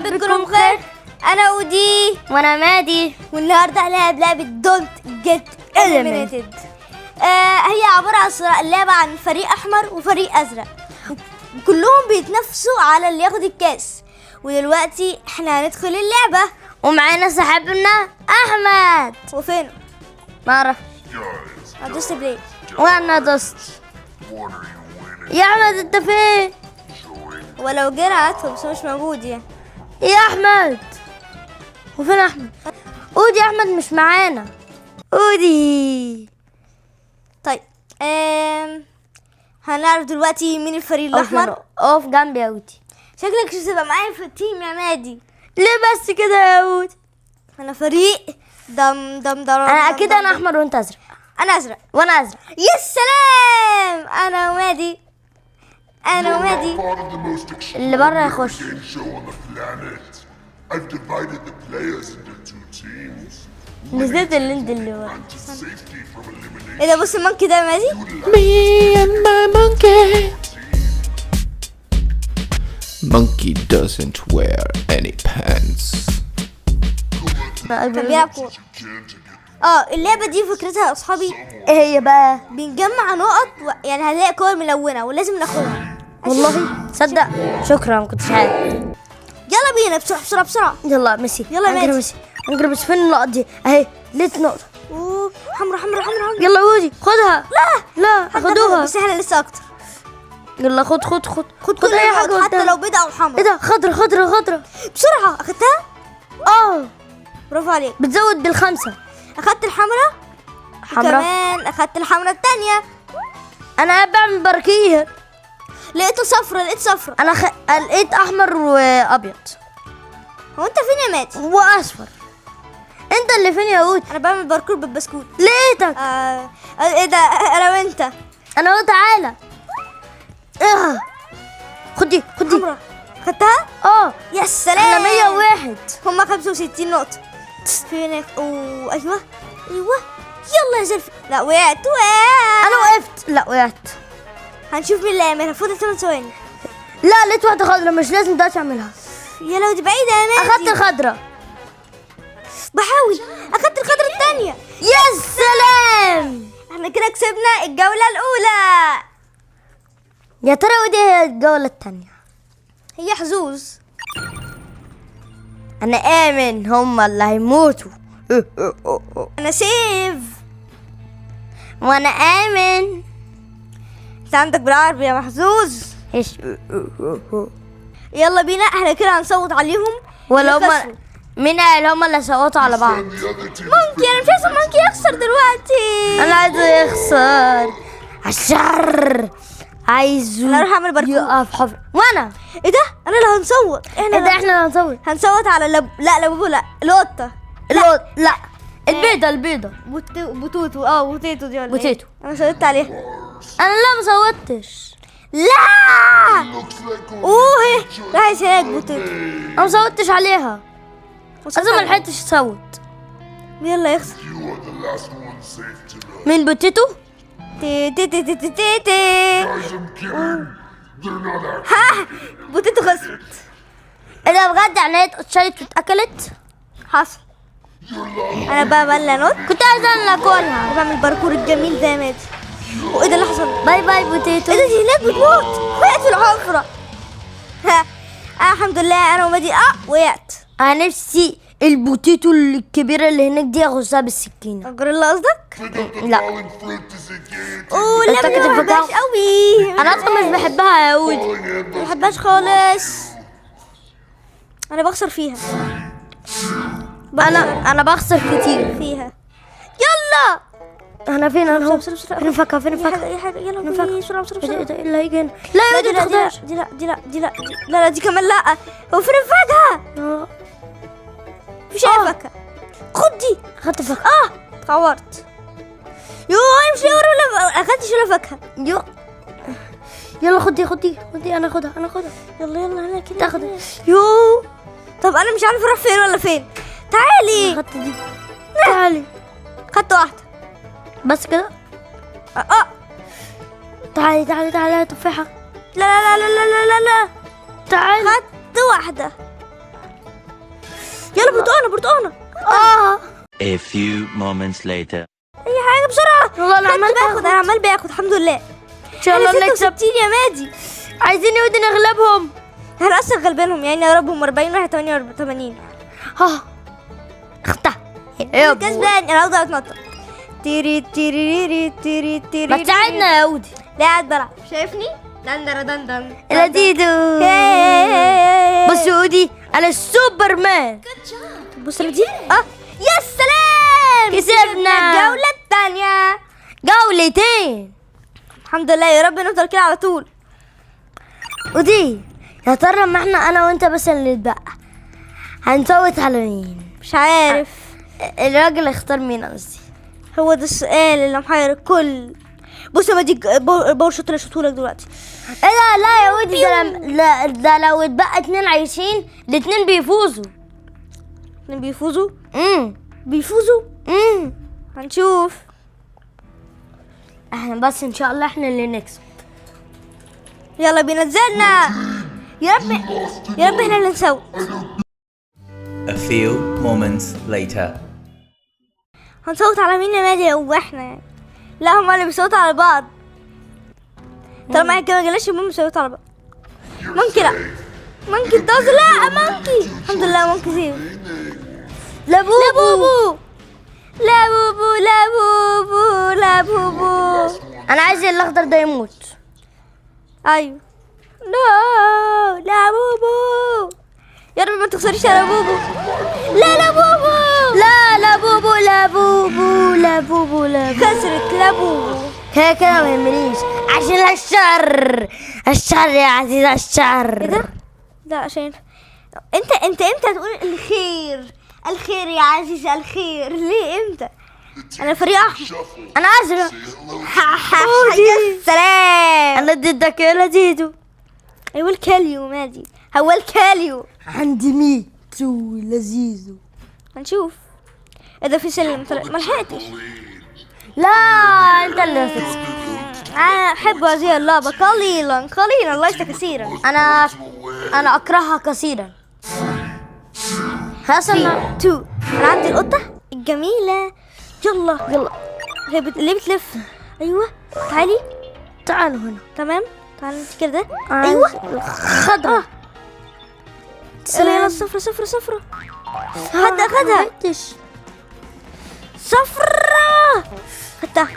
رب تكونوا بخير. انا ودي وانا مادي، والنهارده هنلعب لعبه دونت جيت اليمينيتد. هي عباره عن لعبه عن فريق احمر وفريق ازرق، كلهم بيتنافسوا على اللي ياخد الكاس. ودلوقتي احنا هندخل اللعبه ومعانا صاحبنا احمد. وفين ما اعرف. هدوس بلاي. وانا دوست. يا احمد انت فين؟ ولو جرى هاتهم بس مش موجود يعني. يا احمد وفين احمد؟ اودي احمد مش معانا. اودي طيب هنعرف دلوقتي مين الفريق الاحمر. اقف جنبي يا اودي. شكلك مش هتبقى معايا في التيم يا مادي. ليه بس كده يا اودي؟ انا فريق دم دم درم. انا اكيد انا احمر وانت ازرق. انا ازرق وانا ازرق. يا سلام. انا ومادي اللي بره يخش. نسيت اللي انت اللي ورا. ايه ده؟ بص المونكي ده يا مادي. Me and my monkey. Monkey doesn't wear any pants. كان بيلعب كورة. اللعبة دي فكرتها يا اصحابي ايه هي بقى؟ بنجمع نقط يعني هنلاقي كور ملونة ولازم ناخدها. والله تصدق شكرا ما كنتش عارف. يلا بينا بسرعة بسرعة بسرعة. يلا ميسي. يلا انجر ماشي. ميسي. انجر بس فين النقط دي؟ اهي لقيت نقطة. اوه حمرا حمرا حمرا. يلا ودي خدها. لا خدوها. بس احنا لسه اكتر. يلا خد كل اي حاجة النقط حتى قدامك. لو بيضة او حمرا. ايه ده؟ خضرة. بسرعة اخدتها. برافو عليك. بتزود بالخمسة. اخدت الحمرا. كمان اخدت الحمرا التانية. انا بعمل بركية. لقيت صفرة. انا لقيت احمر وابيض. هو انت فين يا ماتي؟ واصفر. انت اللي فين يا ود؟ انا بعمل باركور بالبسكوت. لقيتك. ايه ده؟ انا وانت. انا قلت تعالى. خدي حمرا خدتها؟ يا سلام. انا 101. هما 65 نقطة. فينك؟ ايوه يلا يا زلفي. لا وقعت. انا وقفت. لا وقعت. هنشوف مين اللي هيعملها. فاضل 8 ثواني. لا لقيت واحدة خضرا مش لازم دلوقتي اعملها. يا لو دي بعيدة يا مادي. اخدت الخضرا. بحاول. اخدت الخضرا التانية. يا سلام. احنا كده كسبنا الجولة الأولى. يا ترى ودي هي الجولة التانية؟ هي حظوظ. انا امن هما اللي هيموتوا. انا سيف. وانا امن. انت عندك بالعربي يا محظوظ. ايش؟ يلا بينا. احنا كده هنصوت عليهم ولا اللي هما خسروا. مين اللي هما اللي صوتوا على بعض؟ مونكي. انا مش عايزه مونكي يخسر دلوقتي. انا عايزه يخسر. عشر عايزه. انا اروح اعمل باركور. يقف حفر. وانا ايه ده؟ انا اللي هنصوت. ايه ده؟ احنا اللي هنصور. هنصوت على لبوبو. لا القطه. لا البيضة. بوتوتو. بوتيتو دي ولا إيه؟ بوتيتو. انا صوتت عليها. انا لا ما صوتش. لا هي رايح هناك بوتيتو. انا ما صوتش عليها. لازم ما لحقتش اصوت. يلا يخسر. مين بوتيتو؟ تي تي تي تي تي تي تي. ها بوتيتو خسرت. ايه ده بجد؟ يعني هي اتشالت واتاكلت؟ حصل. انا بقى مالة نوت. كنت عايزه انا اكلها. بعمل باركور الجميل ده يا مادي. وايه ده اللي حصل؟ باي باي بوتيتو. ايه ده؟ دي هناك بتموت. وقعت في الحفرة. الحمد لله انا ومادي وقعت. انا نفسي البوتيتو الكبيره اللي هناك دي اغزها بالسكينه. الجوريلا قصدك؟ لا لا أنت كده ما بحبهاش قوي. انا اصلا مش بحبها يا ودي. ما بحبهاش خالص. انا بخسر فيها. انا بخسر كتير فيها. يلا. انا فين؟ انا هو بسرعة. فين الفاكهه؟ فين الفاكهه؟ يا حاجة يلا الفاكهة. بسرعة ايه ده اللي هيجي هنا؟ لا يا ودي دي لا تاخدهاش. لا دي كمان لا. هو فين الفاكهة؟ مفيش اي فاكهة. خد دي. اخدت الفاكهه. اتعورت. امشي ولا اخدتش ولا فاكهة. يلا خدي انا اخدها. يلا انا كده تاخد. طب انا مش عارفة اروح فين ولا فين. تعالي. اخدت دي. تعالي. خدت واحدة بس كده. تعالي تفاحة. لا تعالي. خدت واحدة. يلا برتقانة برتقانة. A few moments later. اي حاجة بسرعة. والله انا عمال انا عمال باخد الحمد لله. ان شاء الله نكسب. 66 يا مادي. عايزين يودي نغلبهم. احنا اصلا غلبانهم يعني، يا رب هم 40 واحنا 88. ها اختها كسبان. انا هفضل اتنطط. تيري تيري تيري تيري. ما تساعدنا يا ودي. لا قاعد بلعب شايفني. دندر دندن لذيذو. بص يا ودي انا السوبرمان. بص دي. يا سلام كسبنا الجولة الثانية. جولتين الحمد لله. يا رب نفضل كده على طول. ودي يا ترى ما احنا انا وانت بس اللي نتبقى هنصوت على مين؟ مش عارف. الراجل اختار مين قصدي. هو ده السؤال اللي محير الكل. بص يا مادي باور شوت اللي شوتهولك دلوقتي. ايه ده؟ لا يا ودي ده لو اتبقى 2 عايشين الاتنين بيفوزوا. اتنين بيفوزوا. بيفوزوا. هنشوف. احنا بس ان شاء الله احنا اللي نكسب. يلا بينا نزلنا. يا رب يا رب احنا اللي نسوي. A few moments later. هنصوت على مين يا مادي؟ هو احنا يعني. لا هما اللي بيصوتوا على بعض. طالما احنا كده ما جالناش المهم بيصوتوا على بعض. ممكن لا ممكن دوز. لا مونكي. الحمد لله مونكي زيرو. لا بوبو لا بوبو لا بوبو لا بوبو لا بوبو. انا عايز الاخضر ده يموت. ايوه. لا بوبو. يا رب ما تخسريش يا بوبو. لا بوبو. لا بوبو لا بوبو لا بوبو لا بوبو. خسرت لا بوبو. كده ما يهمنيش عشان الشر يا عزيز الشر. ايه ده؟ لا عشان انت امتى تقول الخير يا عزيز الخير؟ ليه امتى؟ انا فريق احمر. انا ازرق. يا سلام. انا ضدك يا لذيذو. ايوه الكاليو مادي. هو الكاليو. عندي ميتو لذيذو. هنشوف. ايه ده؟ في سلم ما لحقتش. لا انت اللي هتكسب. انا احب هذه اللعبه قليلا ليس كثيرا. انا اكرهها كثيرا. حسنا 2. انا عندي القطه الجميله. يلا هي ليه بتلف؟ ايوه تعالي. تعالوا هنا. تمام تعالي انت كده. ايوه خضرا. يلا صفرة. حد اخدها. صفرة خدتها.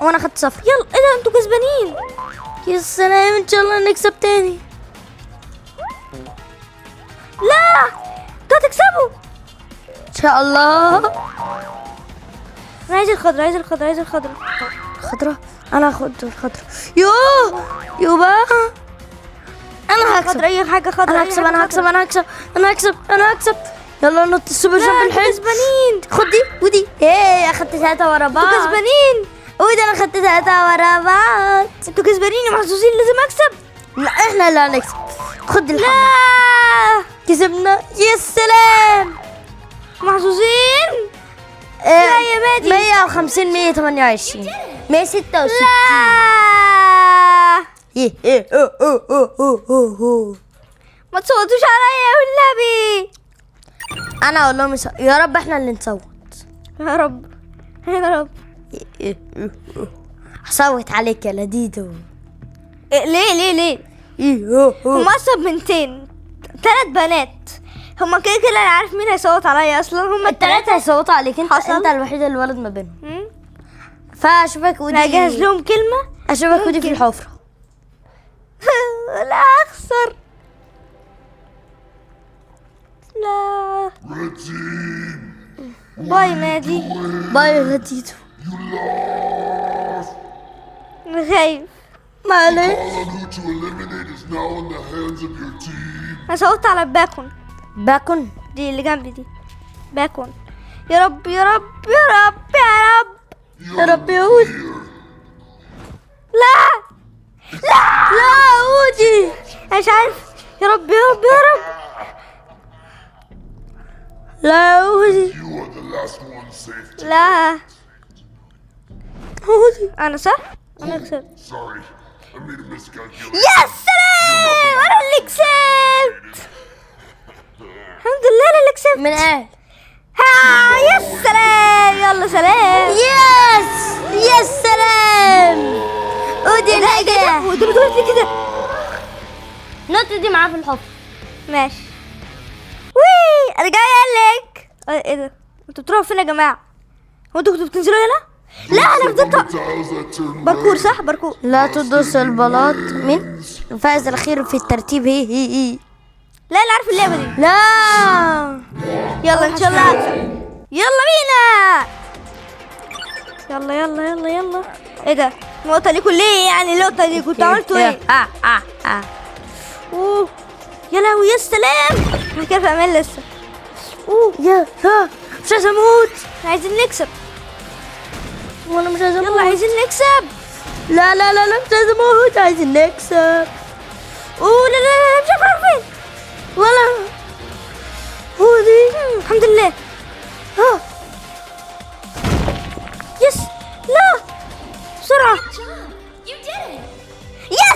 وانا اخدت صفر. يلا ايه ده؟ انتوا كسبانين. يا سلام ان شاء الله نكسب تاني. لا انتوا هتكسبوا ان شاء الله. انا عايز الخضرا. خضرا. انا هاخد الخضرا. يوبا انا هكسب. خضرا اي حاجه خضرا. انا هكسب. يلا نط السوبر جامب الحلو. كسبانين. خد دي ودي. ايه اخدت 3 ورا بعض. انتوا كسبانين. ودي انا اخدت 3 ورا بعض. انتوا كسبانين يا محظوظين. لازم اكسب. لا احنا اللي هنكسب. خد الحمد. لا كسبنا. يا سلام محظوظين. لا يا مادي. 150 128 166. ما تصوتوش عليا والنبي. انا اقول لهم يا رب احنا اللي نصوت. يا رب. هصوت عليك يا لذيذو. ليه هم اصلا بنتين 3 بنات. هم كده انا عارف مين هيصوت عليا اصلا. هم الثلاثة هيصوتوا عليك. حصل. انت الوحيد الولد ما بينهم. فاشوفك ودي. انا هجهز لهم كلمة. اشوفك ودي في الحفرة. لا اخسر. لا باي نادي. باي يا لذيذو. انا خايف. معلش. Who to eliminate is now in the hands of your team. انا صوتت على باكون دي اللي جنبي دي. باكون. يا رب يا رب يا ودي. لا ودي. انا مش عارف. يا رب لا ودي. You are the last one safe. لا ودي. انا صح. انا كسبت. Sorry, I made a miscalculation. يا سلام. انا اللي كسبت. الحمد لله انا اللي كسبت. من قال؟ ها يا سلام، يلا سلام. يا سلام. ودي نجا. ودول كده. نط دي معاه في الحفر. ماشي. وي انا جاي لك. ايه ده؟ انتوا بتروحوا فين يا جماعه؟ هو انتوا كنتوا بتنزلوا هنا؟ لا انا فضلت Tiles that turn باركور، صح باركور. لا تدوس البلاط. مين الفائز الاخير في الترتيب؟ هي. لا انا عارف اللعبه دي. لا. يلا ان شاء الله هكسب. يلا بينا. يلا. ايه ده؟ النقطه ليكوا ليه يعني؟ النقطه دي كنتوا عملتوا ايه؟ اوه يا لهوي يا سلام. احنا كده في امان لسه. يا مش عايز اموت. احنا عايزين نكسب. وانا مش عايز اموت. يلا عايزين نكسب. لا مش عايز اموت. عايزين نكسب. اوه لا مش عارف فين. ولا هو دي. الحمد لله. يس. لا بسرعة. يس.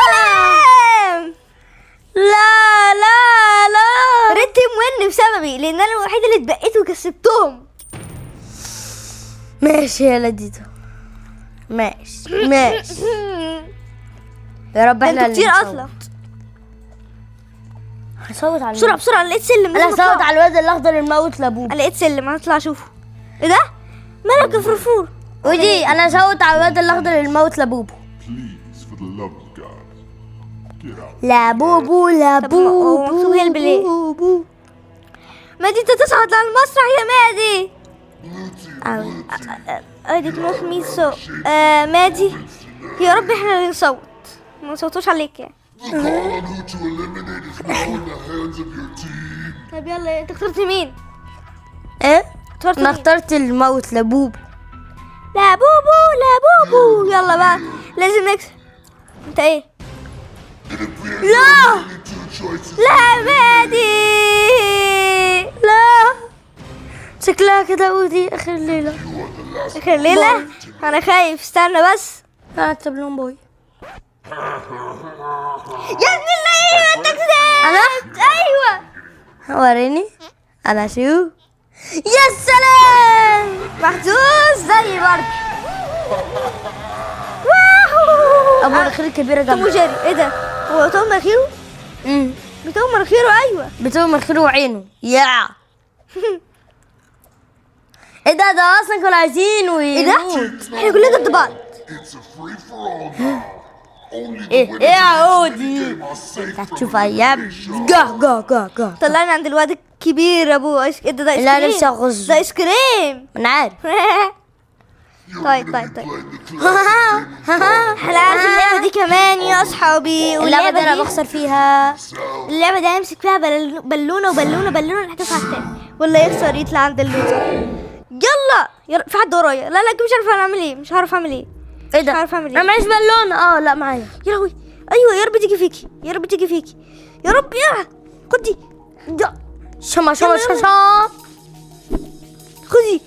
سلام. لا ريد تيم وين بسببي، لان انا الوحيدة اللي اتبقيت وكسبتهم. ماشي يا لديتو. ماشي يا رب احنا انتوا اللي كتير نصوت. اصلا. هصوت على بسرعة انا لقيت سلم. انا لازم هصوت أطلعه. على الواد الاخضر الموت لابوه. انا لقيت سلم، هطلع اشوفه. ايه ده؟ مالك يا فرفور؟ ودي انا هصوت على الواد الاخضر الموت لابوبو. Please, for the love of God, get out. لابوبو هو مكتوب هيلب ليه؟ مادي انت تصعد على المسرح يا مادي. ادي تموت ميسو. مادي يا رب احنا اللي نصوت، ما نصوتوش عليك يعني. The call on who to eliminate is now in the hands of your team. طب يلا انت اخترت مين؟ ايه؟ اخترت انا مين؟ اخترت الموت لابوبو. لا بوبو يلا بقى لازم نكسب. انت ايه؟ It appears there are only two choices. لا مادي. لا شكلها كده ودي اخر الليله. You are the last. اخر ليلة. انا خايف، استنى بس. هكتب لهم باي. يا ابن اللعيبة انت كسبت. انا ايوه وريني انا شو. يا سلام. محظوظ زي برضه. ابو مناخير كبيره توم جدا. وجيري. ايه ده؟ هو توم مناخيره؟ بتوم مناخيره ايوه. بتوع مناخيره وعينه. يا ايه ده اصلا كانوا عايزينه ايه ده؟ يموت. احنا كلنا ضد بعض. It's a free for all now. Only the ايه winners يا of the عودي. game are safe from هتشوف ايام. جا طلعنا عند الواد الكبير ابو ايس. ايه ده؟ ده ايس لا، كريم. نفسي أغزه. ده ايس كريم. انا عارف. You're طيب gonna طيب be طيب. playing the classic game احنا عارف اللعبة دي كمان يا اصحابي. اللعبه دي انا واللعبة بخسر فيها. اللعبة دي هنمسك فيها بالونة نحدفها على التاني، واللي يخسر يطلع عند اللوزر. يلا في حد ورايا. لا مش عارفة انا اعمل ايه. مش عارف اعمل ايه. ايه ده؟ مش عارفة اعمل انا ايه. معيش بالونه. لا معايا. يا لهوي. ايوه يا رب تيجي فيكي. يا رب يا خدي. شما خدي.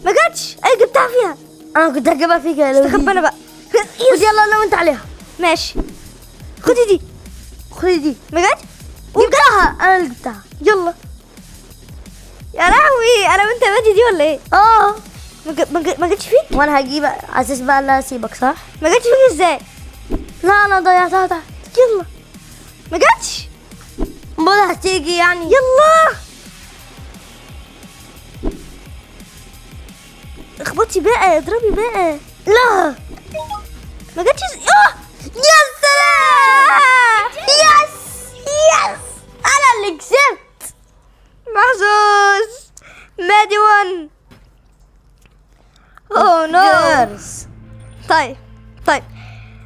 ما جاتش. اي جبتها فيها. انا كنت هجيبها فيك يا لولي. استخبى انا بقى. خد يلا انا وانت عليها. ماشي. خدي دي. ما جاتش. جبتها. انا اللي جبتها. يلا يا لهوي. انا وانت مادي دي ولا ايه؟ ما جاتش فيك. وانا هجيب على اساس بقى لا اسيبك صح. ما جاتش فيك ازاي؟ لا انا ضيعتها تحت. يلا ما جاتش. امال هتيجي يعني. يلا اخبطي بقى، اضربي بقى. لا ما جاتش يا سلام. يس انا اللي كسبت. محظوظ. مادي 1. اوه نو. طيب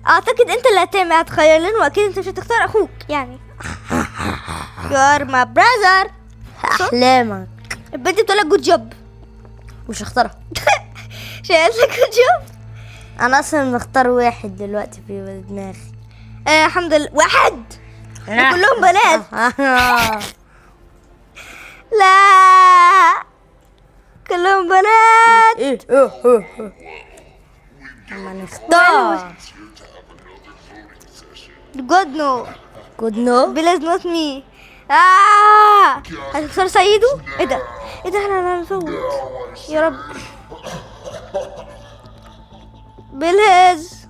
اعتقد انت اللي هتخير لنا، واكيد انت مش هتختار اخوك يعني. يور ماي براذر. احلامك. البنت بتقول لك جود جوب. مش هختارها. شايف لك جود جوب. انا اصلا مختار واحد دلوقتي في دماغي. الحمد لله واحد. كلهم بنات. لا كلهم بنات. اما نختار. جود نو. جود نو. بليز نوت مي. هتكسر سيده. ايه ده احنا هنفوت يا رب. بليز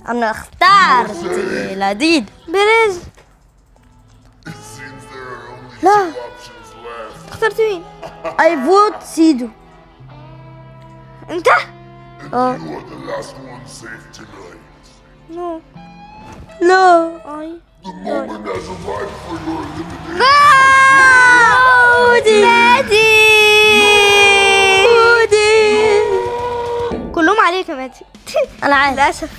انا اخترت لذيذ. بليز. It seems there are only لا. 2 options left. اخترت مين؟ اي فوت سيدو. انت؟ You are the last one safe tonight. نو. لا. اي The moment has arrived for your elimination. كلهم عليك يا مادي. انا عارف. للاسف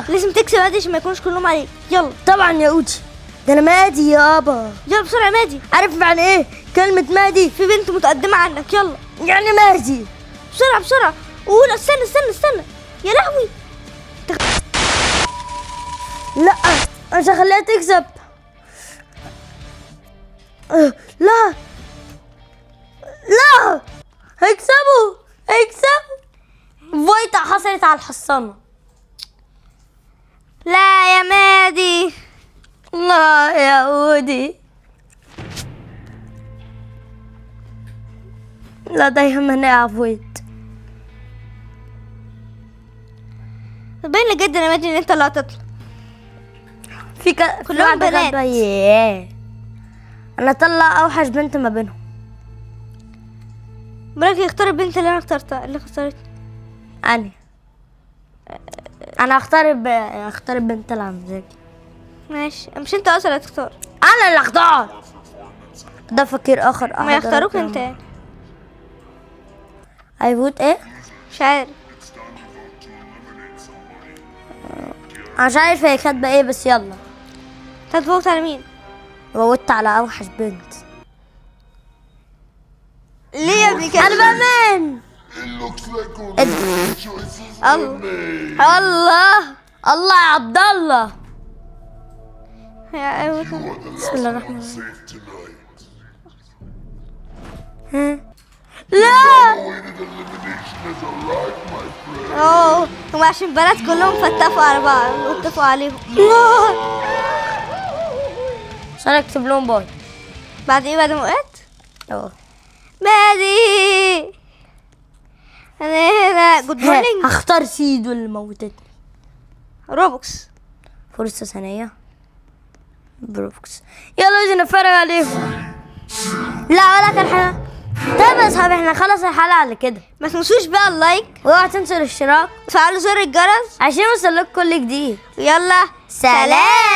لازم تكسب مادي عشان ما يكونش كلهم عليك. يلا طبعا يا اوتي، ده انا مادي يابا. يلا بسرعه يا مادي، عارف معنى ايه كلمة مادي؟ في بنت متقدمه عنك. يلا يعني مادي. بسرعه قول. استنى يا لهوي. لا مش هخليها تكسب. لا هيكسبوا. فويتا حصلت على الحصانة. لا يا مادي. لا يا اودي. لا ده يهمني يا فويت. باين جدا يا مادي ان انت اللي هتطلع. كلهم واحدة بنات. كاتبة ياه. انا اطلع اوحش بنت ما بينهم. بالك يختار البنت اللي انا اخترتها، اللي اختارتني. انا اختار البنت اللي على مزاجي. ماشي، مش انت اصلا اللي هتختار. انا اللي اختار. ده فكير اخر. ما يختاروك انت يعني. هيفوت ايه؟ مش عارف. انا مش عارف هي كاتبه ايه بس يلا. انت هتفوت على مين؟ فوتت على اوحش بنت. ليه يا ابني كده؟ انا بأمان. It looks like only 2 choices الله. remain. الله يا عبد الله. يا ايوه. You are the last الله الرحمن one safe tonight. لا Awaited elimination has arrived, my friend. اوه، هم عشان بنات كلهم فاتفقوا على بعض واتفقوا عليهم. عشان اكتب لهم باي. بعد ايه؟ بعد ما وقعت؟ اه مادي انا هنا. جود مورنينج. هختار سيدو اللي موتتني. روبوكس. فرصة ثانية. بروكس. يلا لازم نتفرج عليهم. لا ولا كان حاجة. طيب يا اصحابي احنا خلص الحلقة على كده. ما تنسوش بقى اللايك واوعى تنسوا الاشتراك وتفعلوا زر الجرس عشان يوصلك كل جديد. يلا سلام.